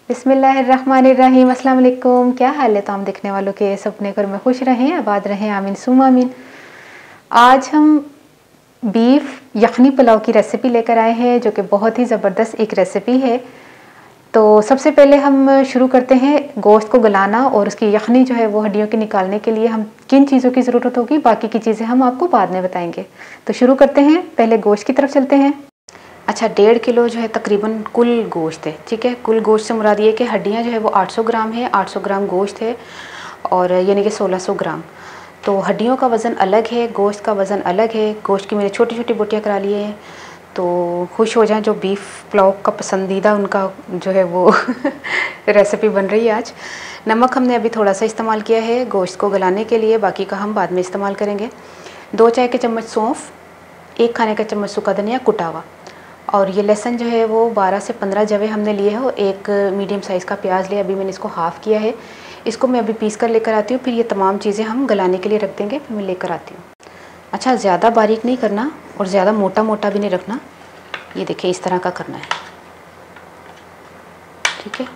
बिस्मिल्लाहिर्रहमानिर्रहीम। अस्सलाम वालेकुम। क्या हाल है तमाम देखने वालों के? सब अपने घर में खुश रहें, आबाद रहें, आमीन सुम आमीन। आज हम बीफ यखनी पुलाव की रेसिपी लेकर आए हैं, जो कि बहुत ही ज़बरदस्त एक रेसिपी है। तो सबसे पहले हम शुरू करते हैं गोश्त को गलाना, और उसकी यखनी जो है वो हड्डियों के निकालने के लिए हम किन चीज़ों की ज़रूरत होगी, बाकी की चीज़ें हम आपको बाद में बताएंगे। तो शुरू करते हैं, पहले गोश्त की तरफ चलते हैं। अच्छा, 1.5 किलो जो है तकरीबन कुल गोश्त है, ठीक है। कुल गोश्त से मुराद ये कि हड्डियाँ जो है वो 800 ग्राम है, 800 ग्राम गोश्त है, और यानी कि 1600 ग्राम। तो हड्डियों का वज़न अलग है, गोश्त का वज़न अलग है। गोश्त की मैंने छोटी छोटी बोटियाँ करा लिए हैं। तो खुश हो जाएं जो बीफ पुलाव का पसंदीदा उनका जो है वो रेसिपी बन रही है आज। नमक हमने अभी थोड़ा सा इस्तेमाल किया है गोश्त को गलाने के लिए, बाकी का हम बाद में इस्तेमाल करेंगे। 2 चाय के चम्मच सौंफ, 1 खाने का चम्मच सूखा धनिया कुटा हुआ, और ये लहसुन जो है वो 12 से 15 जवे हमने लिए हैं, और 1 मीडियम साइज़ का प्याज लिया, अभी मैंने इसको हाफ़ किया है। इसको मैं अभी पीस कर लेकर आती हूँ, फिर ये तमाम चीज़ें हम गलाने के लिए रख देंगे, फिर मैं लेकर आती हूँ। अच्छा, ज़्यादा बारीक नहीं करना और ज़्यादा मोटा मोटा भी नहीं रखना, ये देखिए इस तरह का करना है, ठीक है।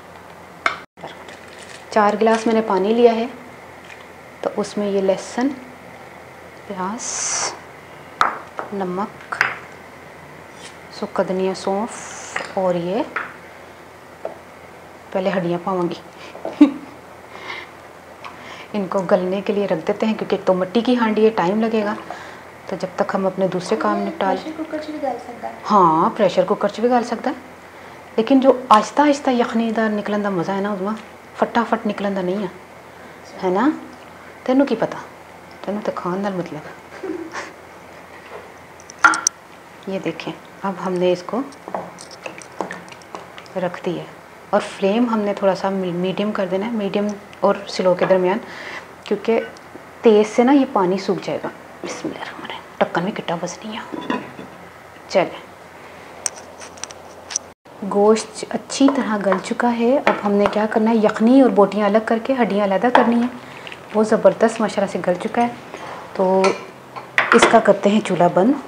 4 गिलास मैंने पानी लिया है, तो उसमें ये लहसुन, प्याज, नमक, सूखा धनिया, सौंफ, और ये पहले हड्डियाँ पाऊँगी इनको गलने के लिए रख देते हैं, क्योंकि तो मिट्टी की हांडी है, टाइम लगेगा। तो जब तक हम अपने दूसरे काम निपटा लें। प्रेशर कुकर च भी गल सकता है। हाँ, प्रेशर कुकर च भी गल सकता है, लेकिन जो आहिस्ता आहिस्ता यखनी दा निकलन का मज़ा है ना, उसमें फटाफट निकलन का नहीं है ना। तेनों की पता, तेनों तो खान नाल मतलब। ये देखें, अब हमने इसको रख दिया, और फ्लेम हमने थोड़ा सा मीडियम कर देना है, मीडियम और स्लो के दरमियान, क्योंकि तेज़ से ना ये पानी सूख जाएगा। बिस्मिल्लाह, ढक्कन में कितना बस नहीं है। चले, गोश्त अच्छी तरह गल चुका है। अब हमने क्या करना है, यखनी और बोटियां अलग करके हड्डियां अलग करनी है। वो ज़बरदस्त माशाल्लाह से गल चुका है, तो इसका करते हैं चूल्हा बंद।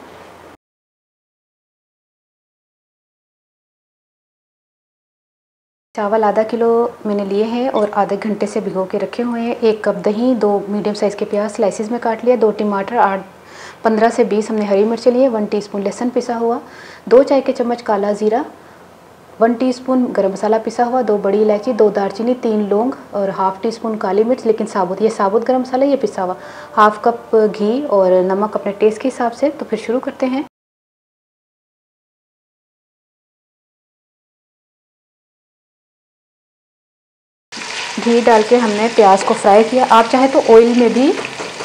चावल आधा किलो मैंने लिए हैं और आधे घंटे से भिगो के रखे हुए हैं। 1 कप दही, 2 मीडियम साइज़ के प्याज स्लाइसिस में काट लिया, 2 टमाटर, 15 से 20 हमने हरी मिर्च लिए, 1 टीस्पून लहसुन पिसा हुआ, 2 चाय के चम्मच काला ज़ीरा, 1 टीस्पून गरम मसाला पिसा हुआ, 2 बड़ी इलायची, 2 दालचीनी, 3 लौंग, और हाफ़ टीस्पून काली मिर्च, लेकिन साबुत, ये साबुत गरम मसाला, ये पिसा हुआ, हाफ़ कप घी, और नमक अपने टेस्ट के हिसाब से। तो फिर शुरू करते हैं। घी डाल के हमने प्याज को फ्राई किया। आप चाहे तो ऑयल में भी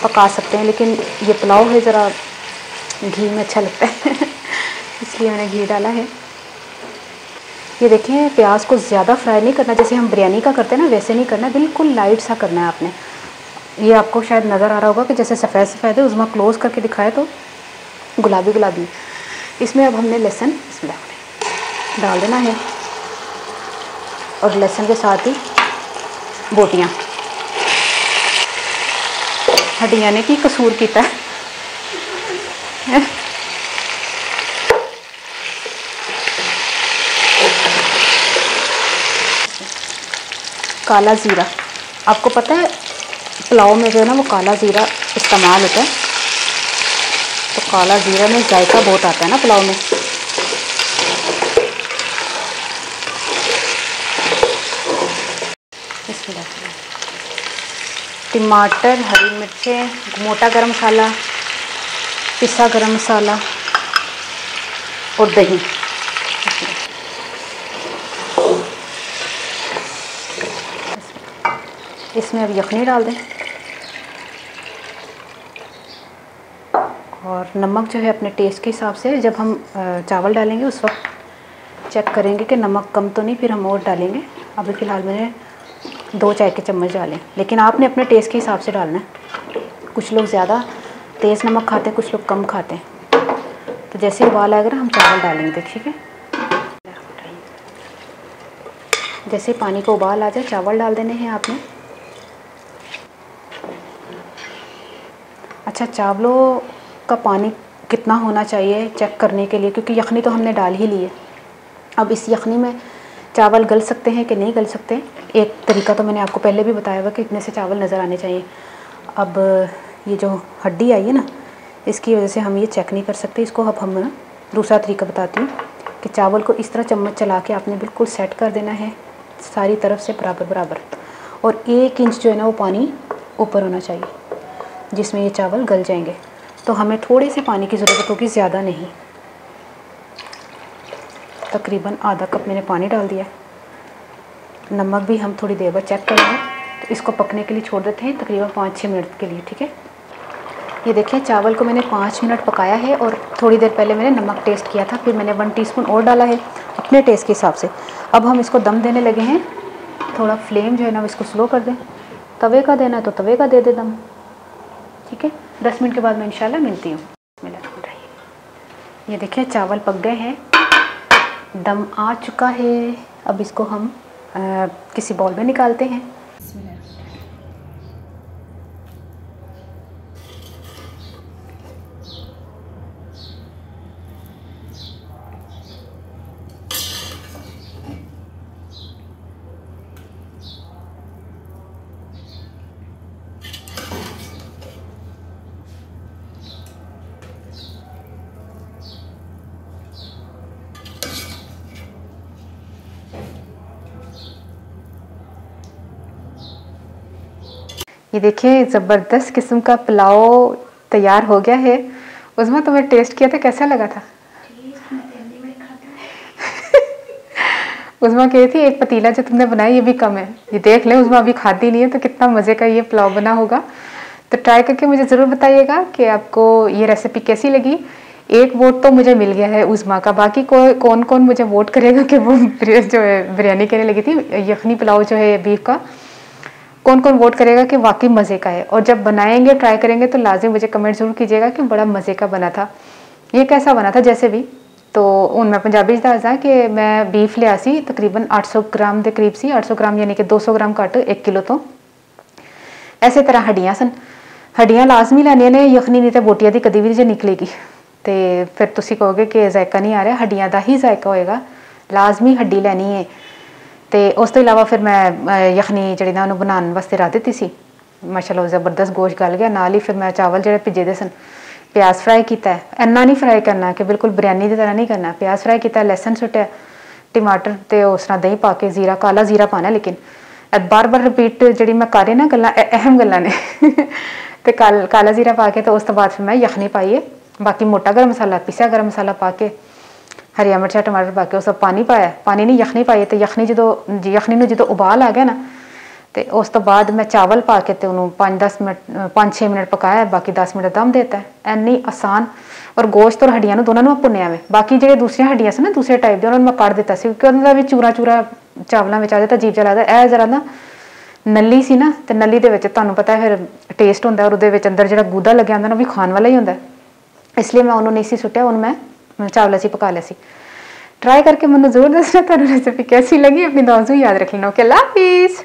पका सकते हैं, लेकिन ये पुलाव है ज़रा घी में अच्छा लगता है इसलिए मैंने घी डाला है। ये देखें, प्याज को ज़्यादा फ्राई नहीं करना, जैसे हम बिरयानी का करते हैं ना वैसे नहीं करना, बिल्कुल लाइट सा करना है आपने। ये आपको शायद नज़र आ रहा होगा कि जैसे सफ़ेद सफ़ेद है, उसमें क्लोज़ करके दिखाए तो गुलाबी गुलाबी। इसमें अब हमने लहसुन इसमें डाल देना है, और लहसुन के साथ ही बोटियाँ, हड्डियाँ ने की कसूर किया है। काला ज़ीरा, आपको पता है पुलाव में जो है ना वो काला ज़ीरा इस्तेमाल होता है, तो काला ज़ीरा में जायका बहुत आता है ना पुलाव में। टमाटर, हरी मिर्चें, मोटा गरम मसाला, पिसा गरम मसाला, और दही। इसमें अब यखनी डाल दें, और नमक जो है अपने टेस्ट के हिसाब से। जब हम चावल डालेंगे उस वक्त चेक करेंगे कि नमक कम तो नहीं, फिर हम और डालेंगे। अभी फ़िलहाल मैंने 2 चाय के चम्मच डालें, लेकिन आपने अपने टेस्ट के हिसाब से डालना है। कुछ लोग ज़्यादा तेज़ नमक खाते हैं, कुछ लोग कम खाते हैं। तो जैसे उबाल आएगा ना हम चावल डालेंगे, देखिए। जैसे पानी को उबाल आ जाए चावल डाल देने हैं आपने। अच्छा, चावलों का पानी कितना होना चाहिए चेक करने के लिए, क्योंकि यखनी तो हमने डाल ही ली है। अब इस यखनी में चावल गल सकते हैं कि नहीं गल सकते। एक तरीका तो मैंने आपको पहले भी बताया हुआ कि इतने से चावल नज़र आने चाहिए। अब ये जो हड्डी आई है ना, इसकी वजह से हम ये चेक नहीं कर सकते इसको। अब हम दूसरा तरीका बताती हूँ कि चावल को इस तरह चम्मच चला के आपने बिल्कुल सेट कर देना है सारी तरफ से बराबर बराबर, और 1 इंच जो है ना वो पानी ऊपर होना चाहिए जिसमें ये चावल गल जाएंगे। तो हमें थोड़े से पानी की ज़रूरत होगी, ज़्यादा नहीं। तकरीबन आधा कप मैंने पानी डाल दिया। नमक भी हम थोड़ी देर बाद चेक करेंगे। तो इसको पकने के लिए छोड़ देते हैं तकरीबन 5-6 मिनट के लिए, ठीक है। ये देखिए चावल को मैंने 5 मिनट पकाया है और थोड़ी देर पहले मैंने नमक टेस्ट किया था, फिर मैंने 1 टीस्पून और डाला है अपने टेस्ट के हिसाब से। अब हम इसको दम देने लगे हैं। थोड़ा फ्लेम जो है ना इसको स्लो कर दें। तवे का देना है तो तवे का दे दे दम, ठीक है। 10 मिनट के बाद मैं इंशाल्लाह मिलती हूँ। ये देखिए चावल पक गए हैं, दम आ चुका है। अब इसको हम किसी बाउल में निकालते हैं। ये देखिए ज़बरदस्त किस्म का पुलाव तैयार हो गया है। उसमें तुम्हें टेस्ट किया था, कैसा लगा था? उसमें कही थी एक पतीला जो तुमने बनाया ये भी कम है, ये देख ले। उसमें अभी खाती नहीं है, तो कितना मज़े का ये पुलाव बना होगा। तो ट्राई करके मुझे ज़रूर बताइएगा कि आपको ये रेसिपी कैसी लगी। एक वोट तो मुझे मिल गया है उज़मा का, बाकी कौन कौन मुझे वोट करेगा कि वो जो है बिरयानी कहने लगी थी, यखनी पुलाव जो है बीफ का, कौन कौन वोट करेगा कि वाकई मज़े का है। और जब बनाएंगे ट्राई करेंगे तो लाजिम मुझे कमेंट ज़रूर कीजिएगा कि बड़ा मज़े का बना था, ये कैसा बना था। जैसे भी तो हूँ मैं पंजाबी दसदा कि मैं बीफ लिया सी तकरीबन 800 ग्राम के करीब सी, 800 ग्राम यानी कि 200 ग्राम घट 1 किलो तो। इस तरह हड्डियाँ सन, हड्डियाँ लाजमी लैनियां ने, यखनी नहीं तो बोटियां दी कदी भी जो निकलेगी तो फिर तुसी कहोगे कि जायका नहीं आ रहा, हड्डियाँ का ही जायका होएगा, लाजमी हड्डी लैनी है। तो उस तो इलावा फिर मैं यखनी जी ना उन्होंने बनाने वास्ते रख दी सी। माशाल्लाह ज़बरदस्त गोश्त गल गया। नाल ही फिर मैं चावल जो भिजे दे सन, प्याज फ्राई किया है। इन्ना नहीं फ्राई करना कि बिल्कुल बिरयानी की तरह नहीं करना। प्याज फ्राई किया, लहसन सुट्या, टमाटर तो उस तरह दही पा के, जीरा, काला जीरा पाना। लेकिन बार बार रिपीट जी मैं कर रही ना गल्लां, अहम गल्लां ने। तो काला जीरा पा के तो उस तो बाद फिर मैं यखनी पाइए, बाकी मोटा गर्म मसाला, पिसा गर्म मसाला पा के, हरिया मिर्चा टमाटर पा के उस पानी पाया, पानी नहीं यखनी पाई। तो यखनी में जो उबाल आ गया ना, तो उस तो बाद मैं चावल पा के तो उन्होंने 5-6 मिनट पकाया, बाकी 10 मिनट दम देता है। इन्नी आसान। और गोश्त और हड्डियां दोनों मैं भुनिया में, बाकी जो दूसरी हड्डियां से ना दूसरे टाइप के मैं कट दिता क्योंकि उन्होंने भी चूरा चूरा चावलों में आ जाता, अजीब जिहा लगता। जरा ना नली सी ना, तो नली के तुहानूं पता है फिर टेस्ट होंदा, और उहदे विच अंदर जो गूदा लग्या होंदा ना वो भी खाने वाला ही होंदा। इसलिए मैं उन्होंने नहीं सी सुट्टिया, हुण मैं चावल से पका लिया सी। ट्राई करके मैनूं जरूर दसना तुहानूं रेसिपी कैसी लगी। अपनी दुआओं याद रख लेना। ओके, अल्लाह हाफिज़।